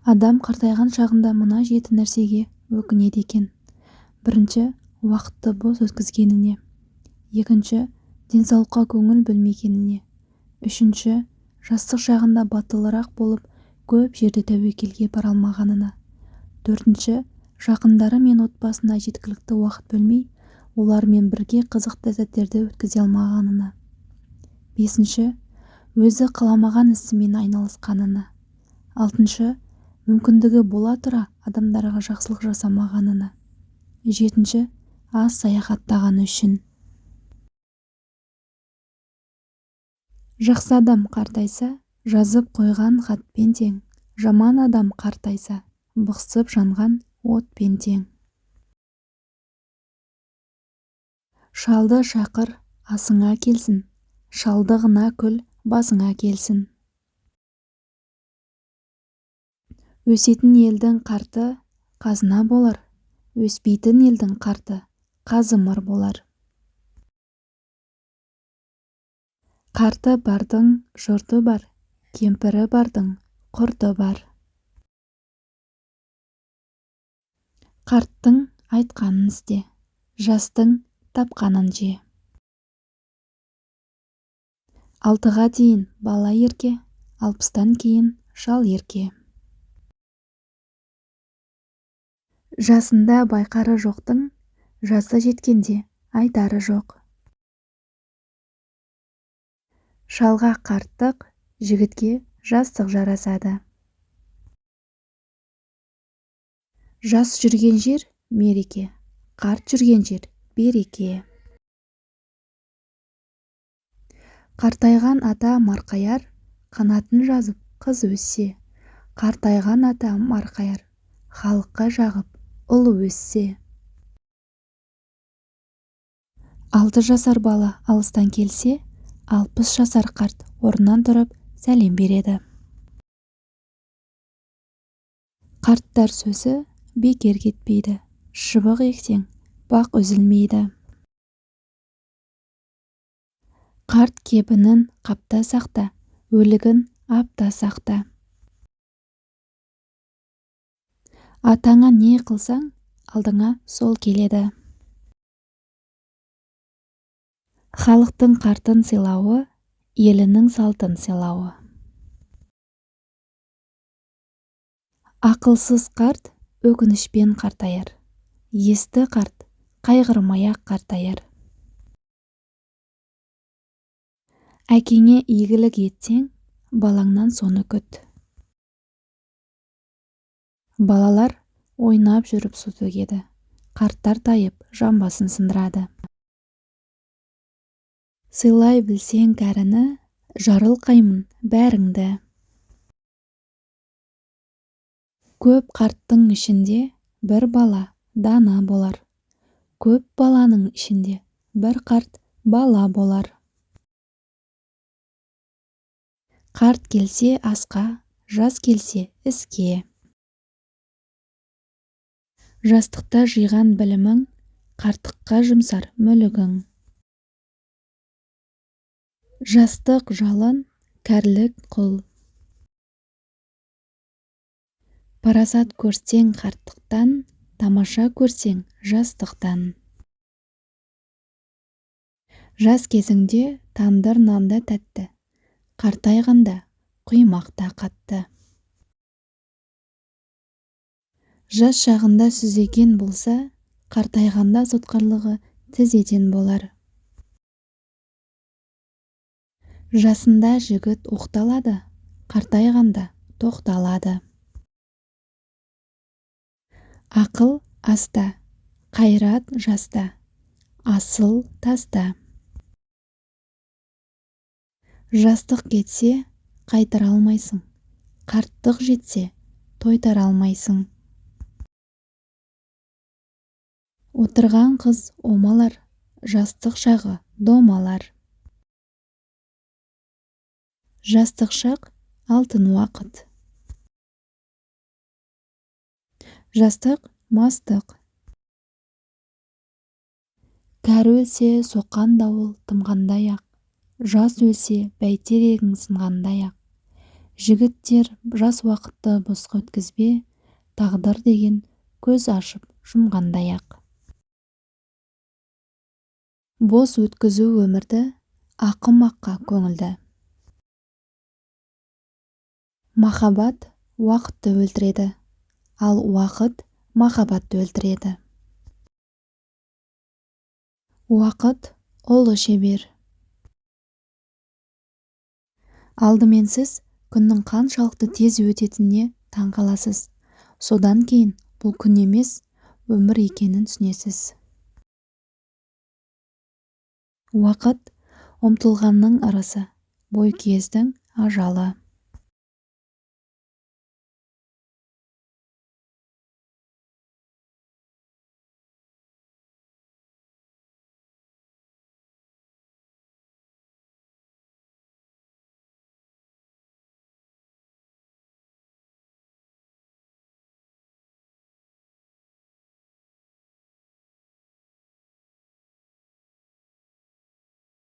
Адам қартайған шағында мына 7 нәрсеге өкінеді екен. Бірінші, уақытты бос өткізгеніне. Екінші, денсаулыққа көңіл бөлмегеніне. Үшінші, жастық шағында батылырақ болып, көп жерде тәуекелге бара алмағанына. Төртінші, жақындары мен отбасына жеткілікті уақыт бөлмей, олармен бірге қызықты сәттерді өткізе алмағанына. Бесінші, өзі қаламаған ісімен айналысқанына. Алтыншы, мүмкіндігі бола тұра адамдарға жақсылық жасамағанына. Жетінші, аз саяхаттағаны үшін. Жақсы адам қартайса, жазып қойған хатпен тең. Жаман адам қартайса, бықсып жанған отпен тең. Шалды шақыр, асыңа келсін. Шалдығына күл, басыңа келсін. Өсетін елдің қарты қазына болар, өспейтін елдің қарты қазымыр болар. Қарты бардың жұрты бар, кемпірі бардың құрты бар. Қарттың айтқанын істе, жастың тапқанын же. 6-ға дейін бала ерке, 60-тан кейін шал ерке. Жасында байқары жоқтың, жасы жеткенде айтары жоқ. Шалға қарттық, жігітке жастық жарасады. Жас жүрген жер мереке, қарт жүрген жер береке. Қартайған ата марқаяр, қанатын жазып қыз өссе. Қартайған ата марқаяр, халыққа жағып ұл өссе. 6 жасар бала алыстан келсе, 60 жасар қарт орнынан тұрып сәлем береді. Қарттар сөзі бекер кетпейді, шыбық ексең, бақ үзілмейді. Қарт кебінін қапта сақта, өлігін апта сақта. Атаңа не қылсаң, алдыңа сол келеді. Халықтың қартын сыйлауы, елінің салтын сыйлауы. Ақылсыз қарт өкінішпен қартаяр, есті қарт қайғырмай-ақ қартаяр. Әкеңе игілік етсең, балаңнан соны күт. Балалар ойнап жүріп су төгеді, қарттар тайып жамбасын сындырады. Сыйлай білсең кәріні, жарылқаймын бәріңді. Көп қарттың ішінде бір бала дана болар. Көп баланың ішінде бір қарт бала болар. Қарт келсе асқа, жас келсе іске. Жастықта жиған білімің, қарттыққа жұмсар мүлігің. Жастық жалын, кәрлік құл. Парасат көрсең қарттықтан, тамаша көрсең жастықтан. Жас кезіңде тандыр нанда тәтті, қартайғанда құймақта қатты. Жас шағында сүзеген болса, қартайғанда сотқарлығы тізеден болар. Жасында жігіт оқталады, қартайғанда тоқталады. Ақыл аста, қайрат жаста, асыл таста. Жастық кетсе, қайтара алмайсың, қарттық жетсе, тойтара алмайсың. Отырған қыз омалар, жастық шағы домалар. Жастық шақ алтын уақыт. Жастық мастық. Кәрі өлсе соққан дауыл тымғандай ақ, жас өлсе бәйтерегің сынғандай ақ. Жігіттер, жас уақытты босқа өткізбе, тағдыр деген көз ашып жұмғандай-ақ. Бос өткізу өмірді, ақымаққа көңілді. Махаббат уақытты өлтіреді, ал уақыт махаббатты өлтіреді. Уақыт ұлы шебер. Алдымен сіз күннің қаншалықты тез өтетініне таң қаласыз. Содан кейін бұл күн емес, өмір екенін түсінесіз. Уақыт ұмтылғанның ырысы, бойкездің ажалы.